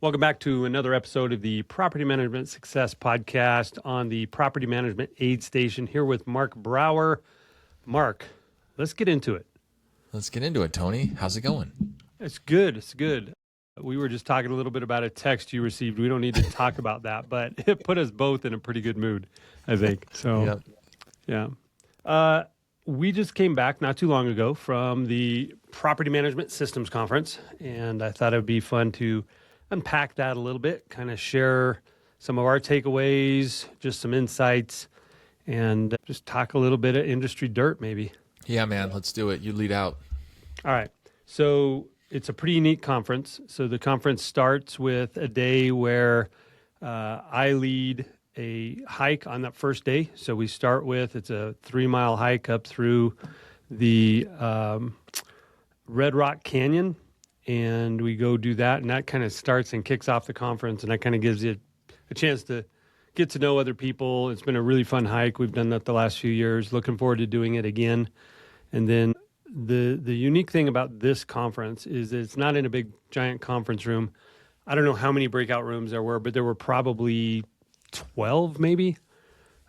Welcome back to another episode of the Property Management Success Podcast on the Property Management Aid Station here with Mark Brower. Mark, let's get into it. Let's get into it, Tony. How's it going? It's good. It's good. We were just talking a little bit about a text you received. We don't need to talk about that, but it put us both in a pretty good mood, I think. So, Yep. yeah. We just came back not too long ago from the Property Management Systems Conference, and I thought it would be fun to unpack that a little bit, kind of share some of our takeaways, just some insights, and just talk a little bit of industry dirt maybe. Yeah, man. Let's do it. You lead out. All right. So it's a pretty unique conference. So the conference starts with a day where I lead a hike on that first day. So we start with, it's a 3-mile hike up through the Red Rock Canyon. And we go do that, and that kind of starts and kicks off the conference, and that kind of gives you a chance to get to know other people. It's been a really fun hike. We've done that the last few years. Looking forward to doing it again. And then the unique thing about this conference is that it's not in a big, giant conference room. I don't know how many breakout rooms there were, but there were probably 12 maybe.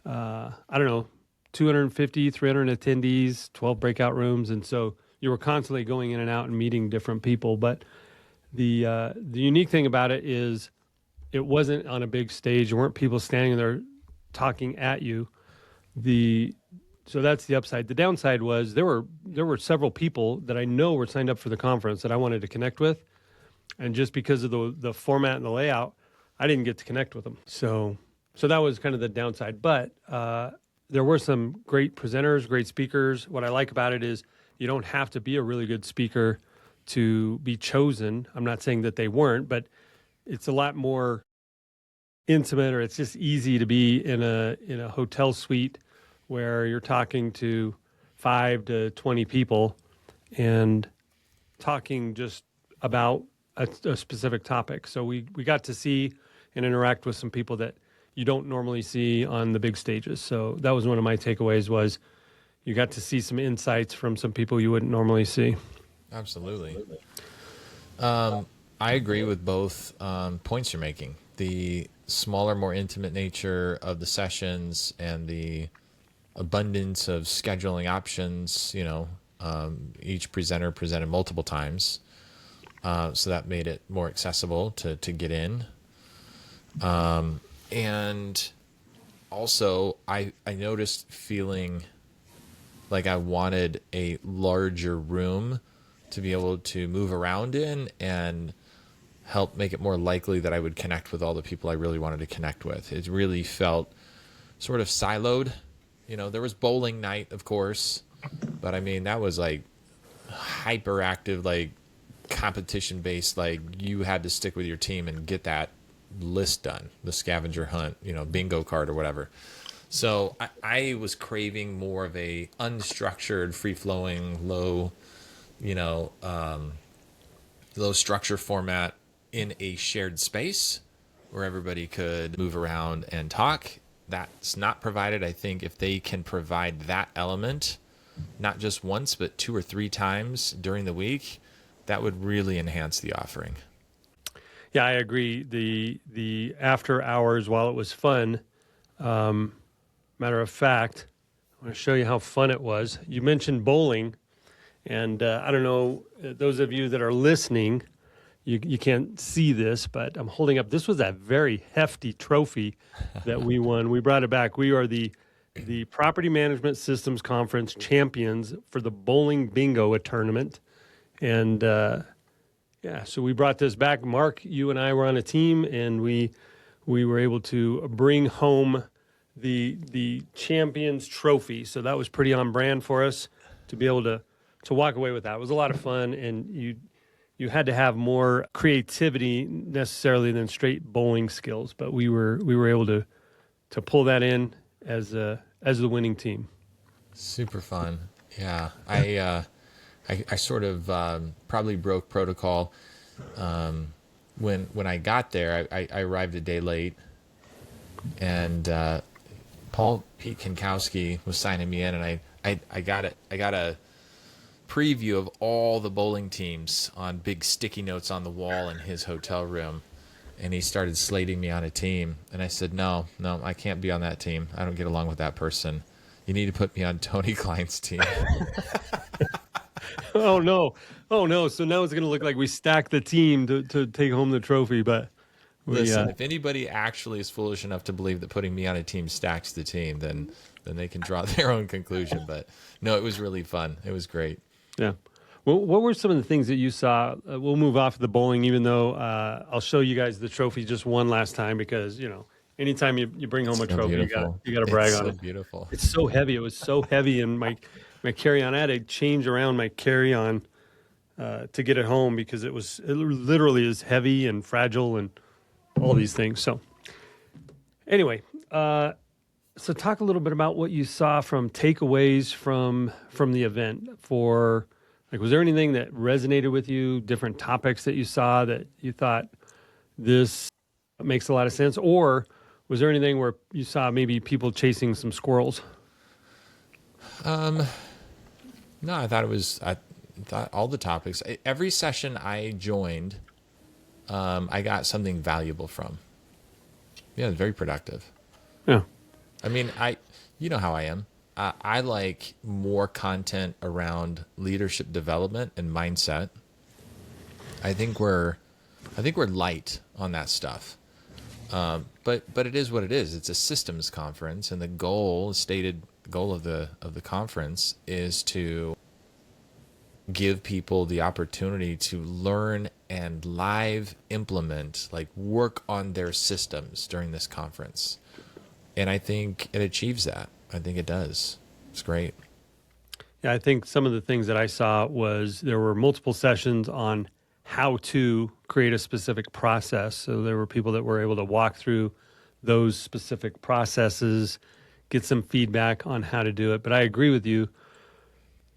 I don't know, 250, 300 attendees, 12 breakout rooms, and so you were constantly going in and out and meeting different people. But the unique thing about it is it wasn't on a big stage. There weren't people standing there talking at you. So that's the upside. The downside was there were several people that I know were signed up for the conference that I wanted to connect with. And just because of the format and the layout, I didn't get to connect with them. So that was kind of the downside. But there were some great presenters, great speakers. What I like about it is you don't have to be a really good speaker to be chosen. I'm not saying that they weren't, but it's a lot more intimate, or it's just easy to be in a hotel suite where you're talking to 5 to 20 people and talking just about a specific topic. So we got to see and interact with some people that you don't normally see on the big stages. So that was one of my takeaways was you got to see some insights from some people you wouldn't normally see. Absolutely. I agree with both points you're making. The smaller, more intimate nature of the sessions and the abundance of scheduling options, each presenter presented multiple times. So that made it more accessible to get in. And also, I noticed feeling like I wanted a larger room to be able to move around in and help make it more likely that I would connect with all the people I really wanted to connect with. It really felt sort of siloed. There was bowling night, of course, but I mean, that was like hyperactive, like competition based, like you had to stick with your team and get that list done, the scavenger hunt, bingo card or whatever. So I was craving more of a unstructured, free-flowing, low structure format in a shared space where everybody could move around and talk. That's not provided. I think if they can provide that element, not just once, but 2 or 3 times during the week, that would really enhance the offering. Yeah, I agree. The after hours, while it was fun, matter of fact, I want to show you how fun it was. You mentioned bowling, and I don't know, those of you that are listening, you can't see this, but I'm holding up. This was a very hefty trophy that we won. We brought it back. We are the Property Management Systems Conference champions for the bowling bingo tournament. And so we brought this back. Mark, you and I were on a team, and we were able to bring home the champions trophy. So that was pretty on brand for us to be able to walk away with that. It was a lot of fun, and you had to have more creativity necessarily than straight bowling skills, but we were able to pull that in as the winning team. Super fun. Yeah. I sort of probably broke protocol when I got there. I arrived a day late, and Pete Kankowski was signing me in, and I got a preview of all the bowling teams on big sticky notes on the wall in his hotel room. and he started slating me on a team. And I said, no, I can't be on that team. I don't get along with that person. You need to put me on Tony Klein's team. Oh no. Oh no. So now it's going to look like we stacked the team to take home the trophy, but Listen, if anybody actually is foolish enough to believe that putting me on a team stacks the team, then they can draw their own conclusion. But no, it was really fun. It was great. yeah. Well, what were some of the things that you saw? We'll move off the bowling, even though I'll show you guys the trophy just one last time because, anytime you bring home a So trophy, beautiful. you got to brag It's on so it. beautiful. It's so heavy. It was so heavy, and my carry-on, I had to change around my carry-on to get it home because it literally is heavy and fragile and all these things. So anyway, so talk a little bit about what you saw from takeaways from the event. Was there anything that resonated with you? Different topics that you saw that you thought this makes a lot of sense, or was there anything where you saw maybe people chasing some squirrels? No, I thought all the topics, every session I joined, I got something valuable from. Yeah, very productive. Yeah. I mean, you know how I am. I like more content around leadership development and mindset. I think we're light on that stuff. But it is what it is. It's a systems conference, and the stated goal of the conference is to give people the opportunity to learn and live implement, like work on their systems during this conference. And I think it achieves that. I think it does. It's great. Yeah, I think some of the things that I saw was there were multiple sessions on how to create a specific process. So there were people that were able to walk through those specific processes, get some feedback on how to do it. But I agree with you.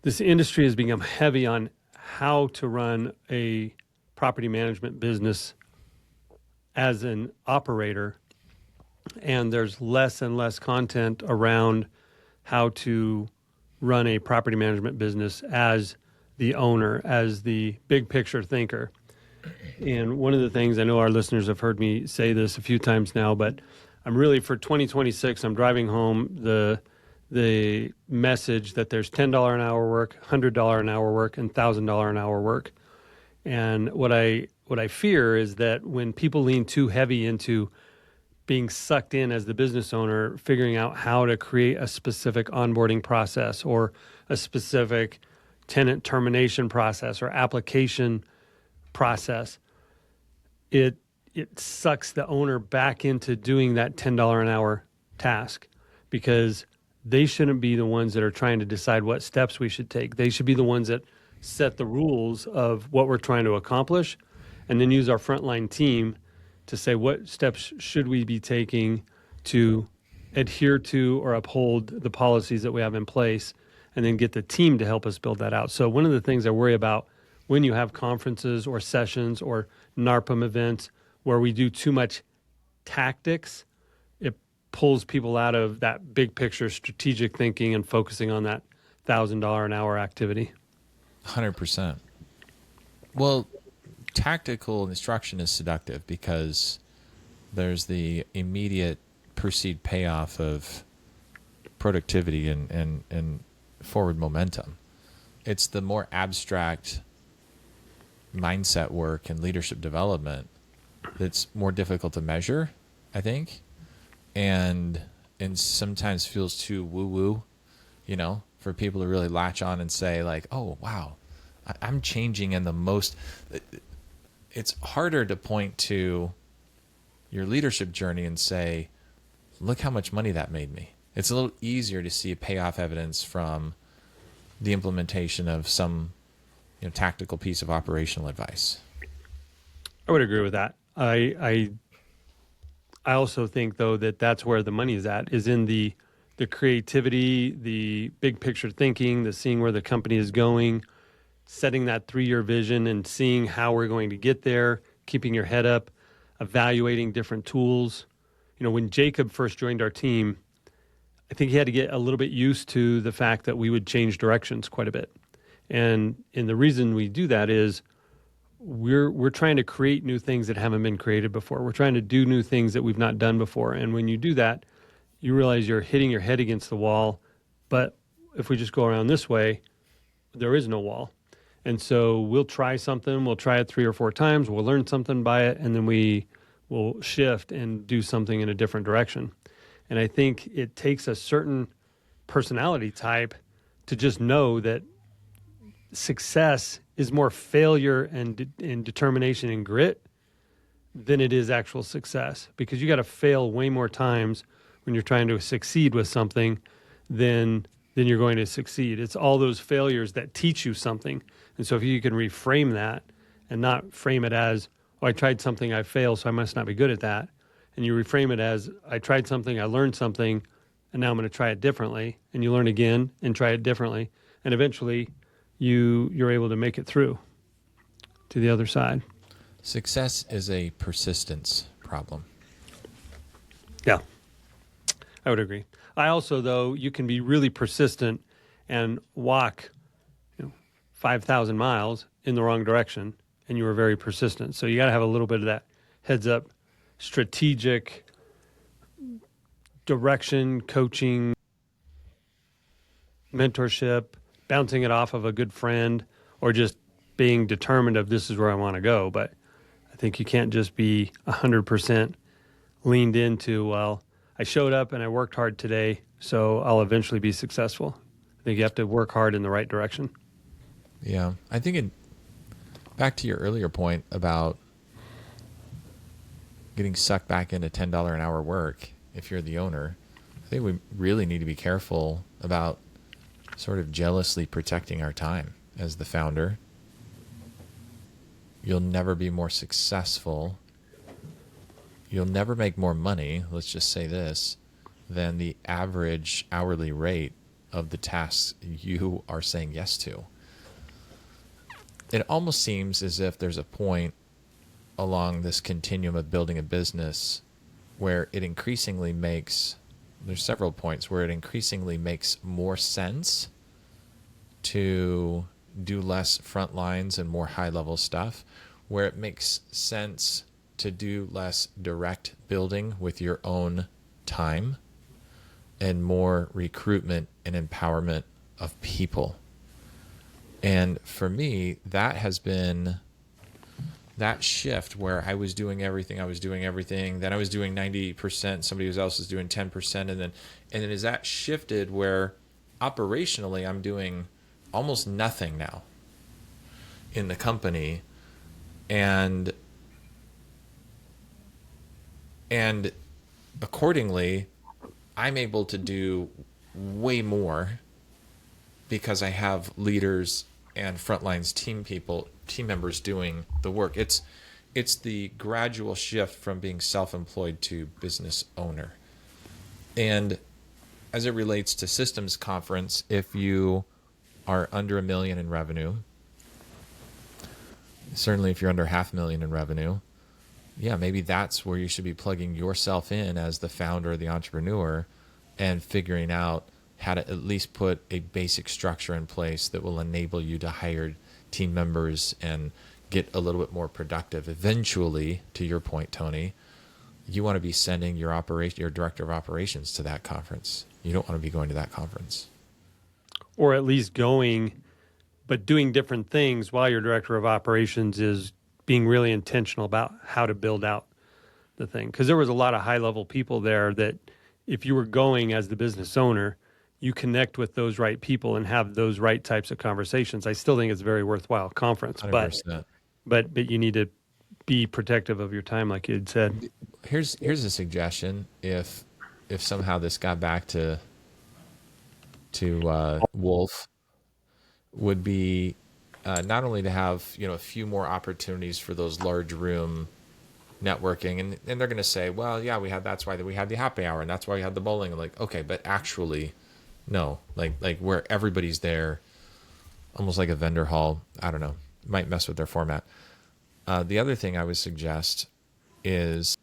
This industry has become heavy on how to run a property management business as an operator. And there's less and less content around how to run a property management business as the owner, as the big picture thinker. And one of the things, I know our listeners have heard me say this a few times now, but I'm really, for 2026, I'm driving home the message that there's $10 an hour work, $100 an hour work, and $1,000 an hour work. And what I fear is that when people lean too heavy into being sucked in as the business owner, figuring out how to create a specific onboarding process or a specific tenant termination process or application process, it sucks the owner back into doing that $10 an hour task, because they shouldn't be the ones that are trying to decide what steps we should take. They should be the ones that set the rules of what we're trying to accomplish, and then use our frontline team to say what steps should we be taking to adhere to or uphold the policies that we have in place, and then get the team to help us build that out. So one of the things I worry about when you have conferences or sessions or NARPM events where we do too much tactics, it pulls people out of that big picture strategic thinking and focusing on that $1,000 an hour activity. 100%. Well, tactical instruction is seductive because there's the immediate perceived payoff of productivity and forward momentum. It's the more abstract mindset work and leadership development that's more difficult to measure, I think, and sometimes feels too woo-woo, for people to really latch on and say like, oh, wow, I'm changing in the most. It's harder to point to your leadership journey and say, look how much money that made me. It's a little easier to see payoff evidence from the implementation of some tactical piece of operational advice. I would agree with that. I also think, though, that that's where the money is in the creativity, the big picture thinking, the seeing where the company is going, setting that 3-year vision and seeing how we're going to get there, keeping your head up, evaluating different tools. When Jacob first joined our team, I think he had to get a little bit used to the fact that we would change directions quite a bit. And the reason we do that is we're trying to create new things that haven't been created before. We're trying to do new things that we've not done before. And when you do that, you realize you're hitting your head against the wall. But if we just go around this way, there is no wall. And so we'll try something, we'll try it 3 or 4 times, we'll learn something by it, and then we will shift and do something in a different direction. And I think it takes a certain personality type to just know that success is more failure and determination and grit than it is actual success, because you got to fail way more times when you're trying to succeed with something than you're going to succeed. It's all those failures that teach you something. And so if you can reframe that and not frame it as, oh, I tried something, I failed, so I must not be good at that. And you reframe it as, I tried something, I learned something, and now I'm going to try it differently. And you learn again and try it differently. And eventually you're able to make it through to the other side. Success is a persistence problem. Yeah, I would agree. I also, though, you can be really persistent and walk 5,000 miles in the wrong direction, and you were very persistent. So you got to have a little bit of that heads up, strategic direction, coaching, mentorship, bouncing it off of a good friend, or just being determined of this is where I want to go. But I think you can't just be 100% leaned into, well, I showed up and I worked hard today, so I'll eventually be successful. I think you have to work hard in the right direction. Yeah. I think back to your earlier point about getting sucked back into $10 an hour work if you're the owner, I think we really need to be careful about sort of jealously protecting our time as the founder. You'll never be more successful. You'll never make more money, let's just say this, than the average hourly rate of the tasks you are saying yes to. It almost seems as if there's a point along this continuum of building a business where it increasingly makes, there's several points where it increasingly makes more sense to do less front lines and more high level stuff, where it makes sense to do less direct building with your own time and more recruitment and empowerment of people. And for me, that has been that shift where I was doing everything, then I was doing 90%, somebody else is doing 10%, and then as that shifted where operationally I'm doing almost nothing now in the company, and accordingly I'm able to do way more because I have leaders and frontlines team members doing the work. It's the gradual shift from being self-employed to business owner. And as it relates to systems conference, if you are under $1 million in revenue, certainly if you're under $500,000 in revenue, yeah, maybe that's where you should be plugging yourself in as the founder or the entrepreneur and figuring out how to at least put a basic structure in place that will enable you to hire team members and get a little bit more productive. Eventually, to your point, Tony, you want to be sending your director of operations to that conference. You don't want to be going to that conference. Or at least going, but doing different things while your director of operations is being really intentional about how to build out the thing. Because there was a lot of high-level people there that if you were going as the business owner, you connect with those right people and have those right types of conversations. I still think it's a very worthwhile conference, 100%. but you need to be protective of your time, like you had said. Here's a suggestion. If somehow this got back to Wolf, would be not only to have a few more opportunities for those large room networking, and they're going to say, well, yeah, that's why we had the happy hour, and that's why we had the bowling. And like, okay, but actually, no, like where everybody's there, almost like a vendor hall. I don't know, might mess with their format. The other thing I would suggest is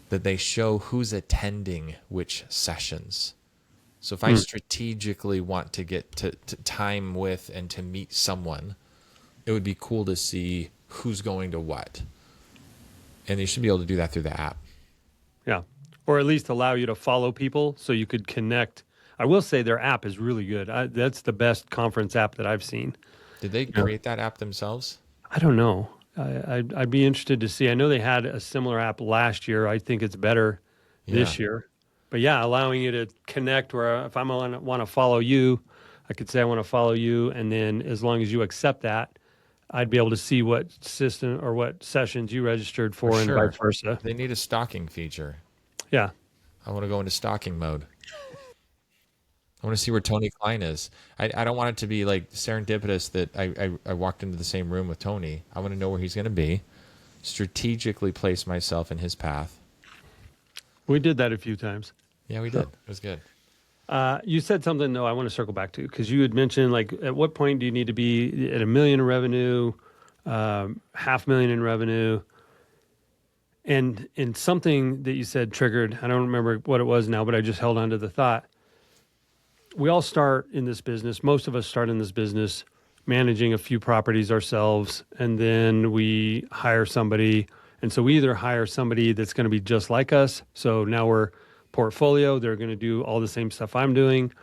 that they show who's attending which sessions. So if I strategically want to get to time with and to meet someone, it would be cool to see who's going to what. And you should be able to do that through the app. Yeah. Or at least allow you to follow people so you could connect. I will say their app is really good. That's the best conference app that I've seen. Did they Yeah. create that app themselves? I don't know. I'd be interested to see. I know they had a similar app last year. I think it's better Yeah, this year. But yeah, allowing you to connect where if I want to follow you, I could say I want to follow you. And then as long as you accept that, I'd be able to see what system or what sessions you registered for for and sure. vice versa. They need a stalking feature. Yeah. I want to go into stalking mode. I want to see where Tony Klein is. I don't want it to be like serendipitous that I walked into the same room with Tony. I want to know where he's going to be, strategically place myself in his path. We did that a few times. Yeah, we did. It was good. You said something though I want to circle back to because you had mentioned like at what point do you need to be at $1 million in revenue, $500,000 in revenue, and in something that you said triggered. I don't remember what it was now, but I just held on to the thought. We all start in this business. Most of us start in this business managing a few properties ourselves, and then we hire somebody. And so we either hire somebody that's going to be just like us. So now we're portfolio. They're going to do all the same stuff I'm doing,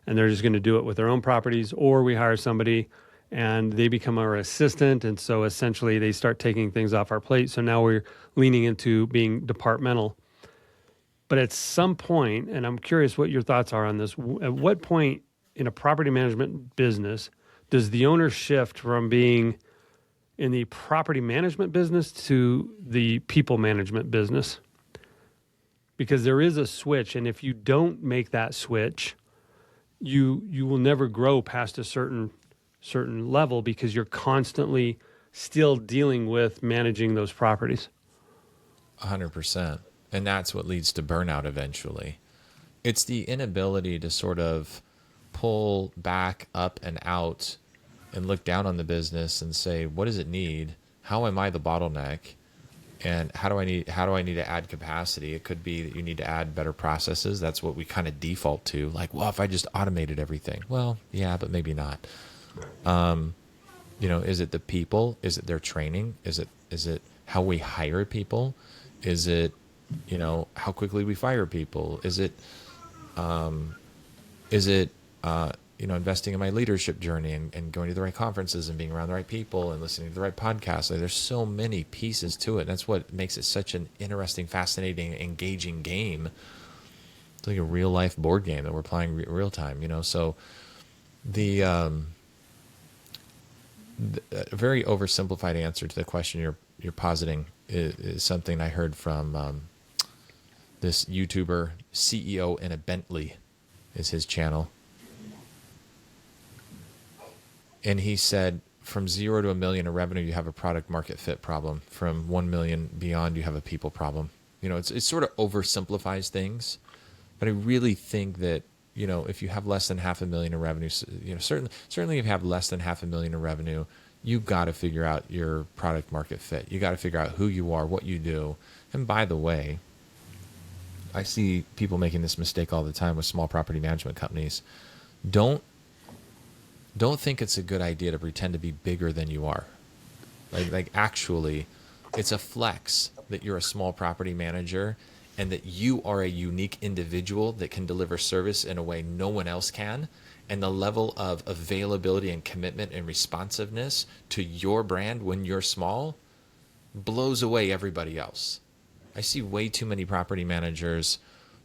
and they're just going to do it with their own properties. Or we hire somebody and they become our assistant. And so essentially they start taking things off our plate. So now we're leaning into being departmental. But at some point, and I'm curious what your thoughts are on this, at what point in a property management business does the owner shift from being in the property management business to the people management business? Because there is a switch, and if you don't make that switch, you will never grow past a certain level because you're constantly still dealing with managing those properties. 100%. And that's what leads to burnout eventually. It's the inability to sort of pull back up and out and look down on the business and say, what does it need? How am I the bottleneck? And how do I need to add capacity? It could be that you need to add better processes. That's what we kind of default to. Like, well, if I just automated everything. Well, yeah, but maybe not. Is it the people? Is it their training? Is it how we hire people? Is it, how quickly we fire people? Is it investing in my leadership journey and going to the right conferences and being around the right people and listening to the right podcasts? Like, there's so many pieces to it. That's what makes it such an interesting, fascinating, engaging game. It's like a real life board game that we're playing real time, So the a very oversimplified answer to the question you're positing is something I heard from this YouTuber, CEO in a Bentley is his channel. And he said, from 0 to $1 million in revenue, you have a product market fit problem. From 1 million beyond, you have a people problem. It sort of oversimplifies things, but I really think that, if you have less than $500,000 in revenue, certainly if you have less than $500,000 in revenue, you've got to figure out your product market fit. You got to figure out who you are, what you do. And by the way, I see people making this mistake all the time with small property management companies. Don't think it's a good idea to pretend to be bigger than you are. Like actually, it's a flex that you're a small property manager and that you are a unique individual that can deliver service in a way no one else can. And the level of availability and commitment and responsiveness to your brand when you're small blows away everybody else. I see way too many property managers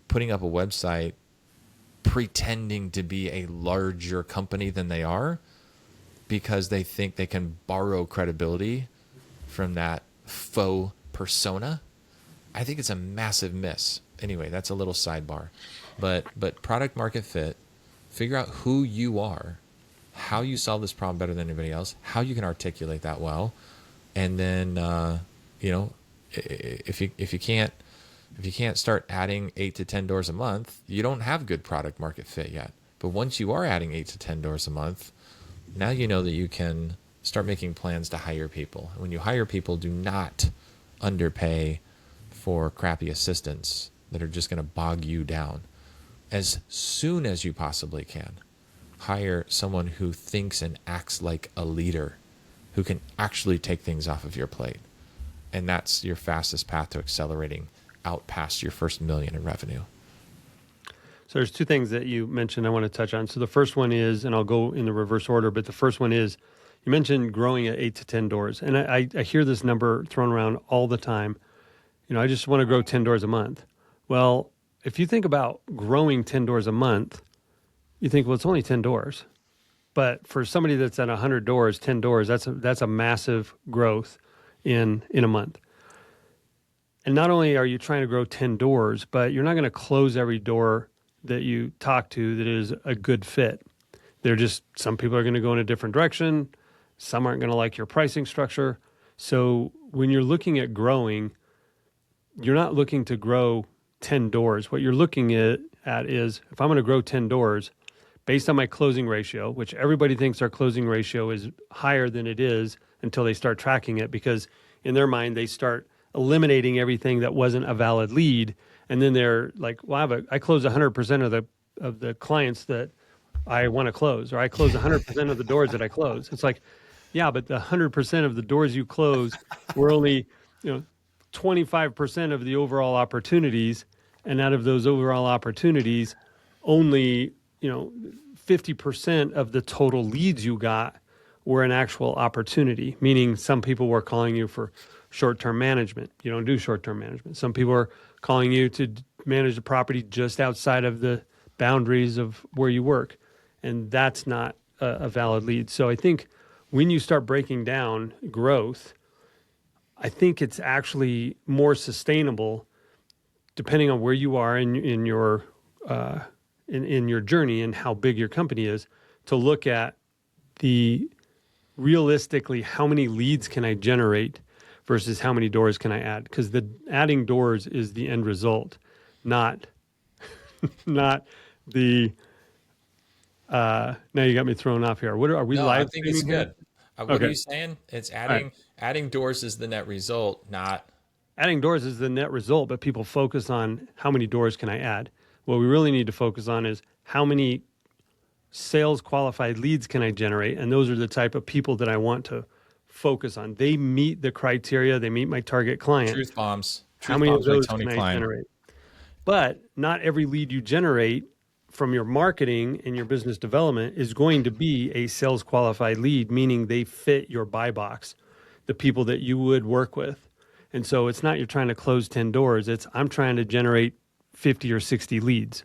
putting up a website pretending to be a larger company than they are because they think they can borrow credibility from that faux persona. I think it's a massive miss. Anyway, that's a little sidebar. But product market fit, figure out who you are, how you solve this problem better than anybody else, how you can articulate that well, and then if you can't start adding 8 to 10 doors a month, you don't have good product market fit yet. But once you are adding 8 to 10 doors a month, now you know that you can start making plans to hire people. When you hire people, do not underpay for crappy assistants that are just going to bog you down. As soon as you possibly can, hire someone who thinks and acts like a leader, who can actually take things off of your plate. And that's your fastest path to accelerating out past your first million in revenue. So there's two things that you mentioned I want to touch on. So the first one is, and I'll go in the reverse order, but the first one is, you mentioned growing at 8 to 10 doors. And I hear this number thrown around all the time. I just want to grow 10 doors a month. Well, if you think about growing 10 doors a month, you think, well, it's only 10 doors. But for somebody that's at 100 doors, 10 doors, that's a massive growth in a month. And not only are you trying to grow 10 doors, but you're not going to close every door that you talk to that is a good fit. Some people are going to go in a different direction. Some aren't going to like your pricing structure. So when you're looking at growing, you're not looking to grow 10 doors. What you're looking at is, if I'm going to grow 10 doors, based on my closing ratio, which everybody thinks our closing ratio is higher than it is until they start tracking it, because in their mind, they start eliminating everything that wasn't a valid lead. And then they're like, well, I close 100% of the clients that I want to close, or I close 100% of the doors that I close. It's like, yeah, but the 100% of the doors you close were only, 25% of the overall opportunities. And out of those overall opportunities, only, 50% of the total leads you got were an actual opportunity, meaning some people were calling you for short-term management. You don't do short-term management. Some people are calling you to manage the property just outside of the boundaries of where you work. And that's not a valid lead. So I think when you start breaking down growth, I think it's actually more sustainable, depending on where you are in your journey and how big your company is, to look at the realistically how many leads can I generate versus how many doors can I add? Because the adding doors is the end result, not the. Now you got me thrown off here. What are we No, live? I think it's streaming good. here? What are Okay. you saying? It's Right. adding doors is the net result, not Adding doors is the net result, but people focus on how many doors can I add. What we really need to focus on is how many sales qualified leads can I generate, and those are the type of people that I want to focus on. They meet the criteria. They meet my target client. truth bombs. How Truth many of bombs by those Tony can I Klein. generate? But not every lead you generate from your marketing and your business development is going to be a sales qualified lead, meaning they fit your buy box, the people that you would work with. And so it's not you're trying to close 10 doors. It's I'm trying to generate 50 or 60 leads.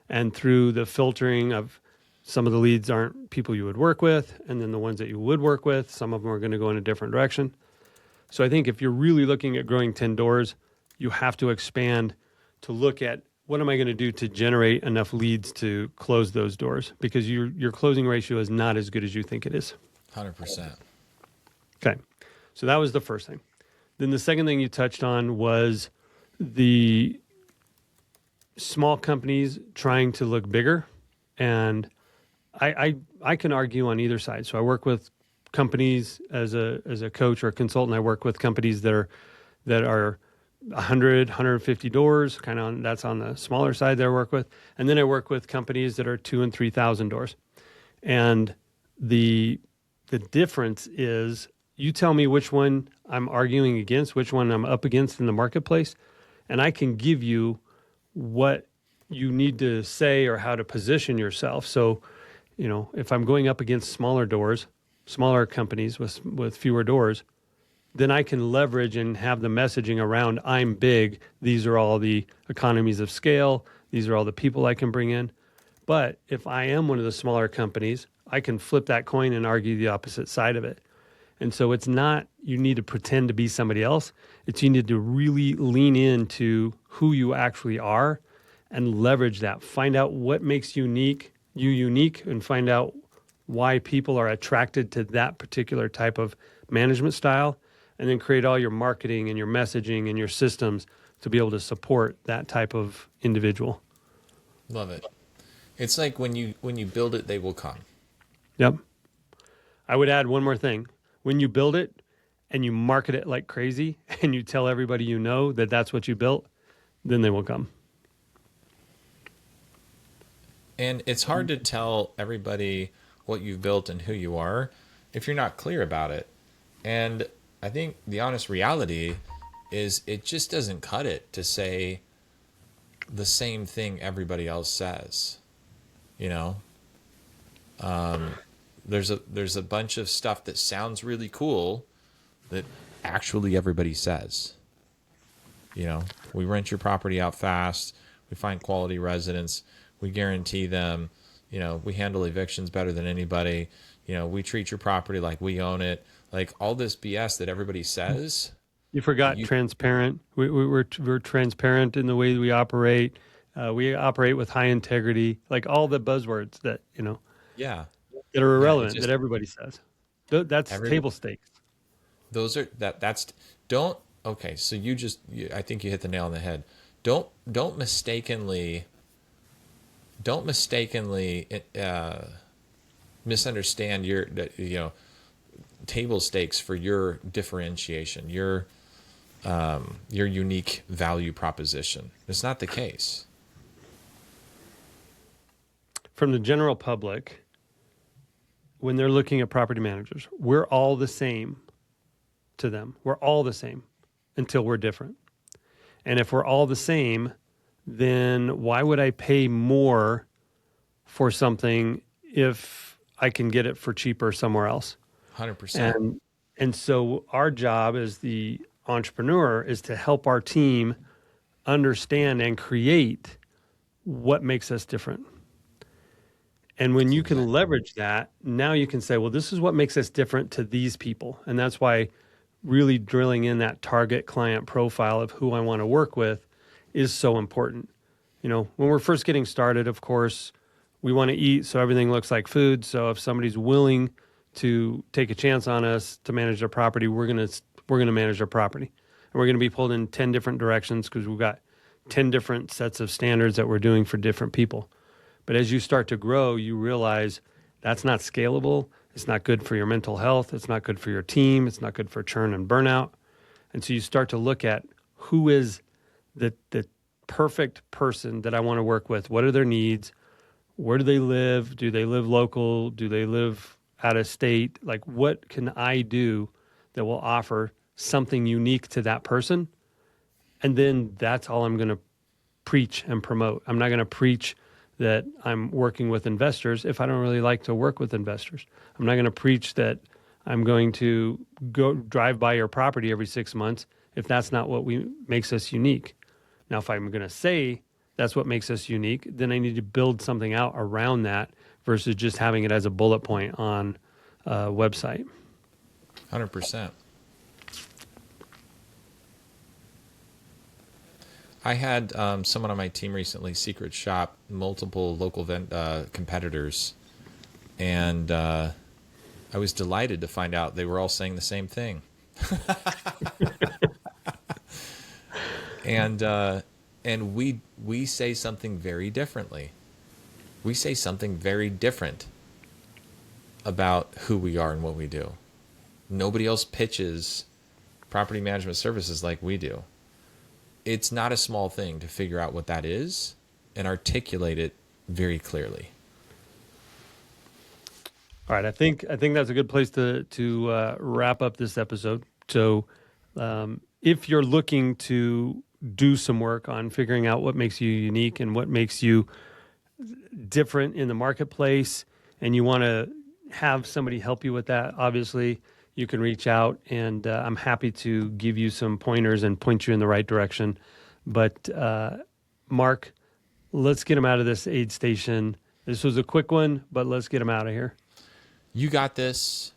And through the filtering of some of the leads aren't people you would work with, and then the ones that you would work with, some of them are going to go in a different direction. So I think if you're really looking at growing 10 doors, you have to expand to look at what am I going to do to generate enough leads to close those doors, because your closing ratio is not as good as you think it is. 100%. Okay. So that was the first thing. Then the second thing you touched on was the small companies trying to look bigger. And I can argue on either side. So I work with companies as a coach or a consultant. I work with companies that are 100, 150 doors, that's on the smaller side that I work with. And then I work with companies that are 2,000 and 3,000 doors. And the difference is, you tell me which one I'm arguing against, which one I'm up against in the marketplace, and I can give you what you need to say or how to position yourself. So, if I'm going up against smaller doors, smaller companies with fewer doors, then I can leverage and have the messaging around I'm big. These are all the economies of scale. These are all the people I can bring in. But if I am one of the smaller companies, I can flip that coin and argue the opposite side of it. And so it's not you need to pretend to be somebody else. It's you need to really lean into who you actually are and leverage that. Find out what makes you unique, and find out why people are attracted to that particular type of management style, and then create all your marketing and your messaging and your systems to be able to support that type of individual. Love it. It's like when you build it, they will come. Yep. I would add one more thing. When you build it and you market it like crazy and you tell everybody you know that that's what you built, then they will come. And it's hard to tell everybody what you've built and who you are if you're not clear about it. And I think the honest reality is it just doesn't cut it to say the same thing everybody else says. You know, there's a bunch of stuff that sounds really cool that actually everybody says. You know, we rent your property out fast. We find quality residents. We guarantee them. You know, we handle evictions better than anybody. You know, we treat your property like we own it. Like all this BS that everybody says. You forgot You, transparent. We're transparent in the way we operate. We operate with high integrity, like all the buzzwords that, yeah, that are yeah. It irrelevant that just everybody says. That's every table stakes. those are that's don't okay. So I think you hit the nail on the head. Don't mistakenly misunderstand table stakes for your differentiation, your unique value proposition. It's not the case. From the general public, when they're looking at property managers, we're all the same to them. We're all the same until we're different. And if we're all the same, then why would I pay more for something if I can get it for cheaper somewhere else? 100%. And so our job as the entrepreneur is to help our team understand and create what makes us different. And when you can leverage that, now you can say, well, this is what makes us different to these people. And that's why really drilling in that target client profile of who I want to work with is so important. When we're first getting started, of course, we want to eat so everything looks like food. So if somebody's willing to take a chance on us to manage their property, we're going to manage their property. And we're going to be pulled in 10 different directions because we've got 10 different sets of standards that we're doing for different people. But as you start to grow, you realize that's not scalable. It's not good for your mental health. It's not good for your team. It's not good for churn and burnout. And so you start to look at who is the perfect person that I want to work with. What are their needs? Where do they live? Do they live local? Do they live out of state? Like, what can I do that will offer something unique to that person? And then that's all I'm going to preach and promote. I'm not going to preach that I'm working with investors if I don't really like to work with investors. I'm not going to preach that I'm going to go drive by your property every 6 months if that's not what makes us unique. Now, if I'm going to say that's what makes us unique, then I need to build something out around that versus just having it as a bullet point on a website. 100%. I had someone on my team recently secret shop multiple local competitors, and I was delighted to find out they were all saying the same thing. And we say something very differently. We say something very different about who we are and what we do. Nobody else pitches property management services like we do. It's not a small thing to figure out what that is and articulate it very clearly. All right, I think that's a good place to wrap up this episode. So, if you're looking to do some work on figuring out what makes you unique and what makes you different in the marketplace, and you want to have somebody help you with that, obviously, you can reach out, and I'm happy to give you some pointers and point you in the right direction. But Mark, let's get him out of this aid station. This was a quick one, but let's get him out of here. You got this.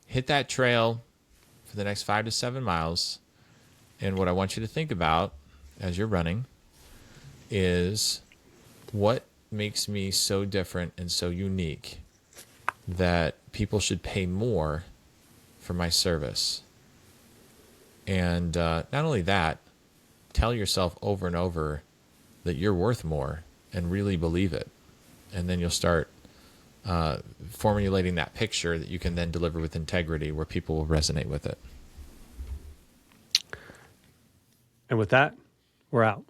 Hit that trail for the next 5 to 7 miles. And what I want you to think about as you're running is what makes me so different and so unique that people should pay more for my service. And not only that, tell yourself over and over that you're worth more and really believe it. And then you'll start formulating that picture that you can then deliver with integrity where people will resonate with it. And with that, we're out.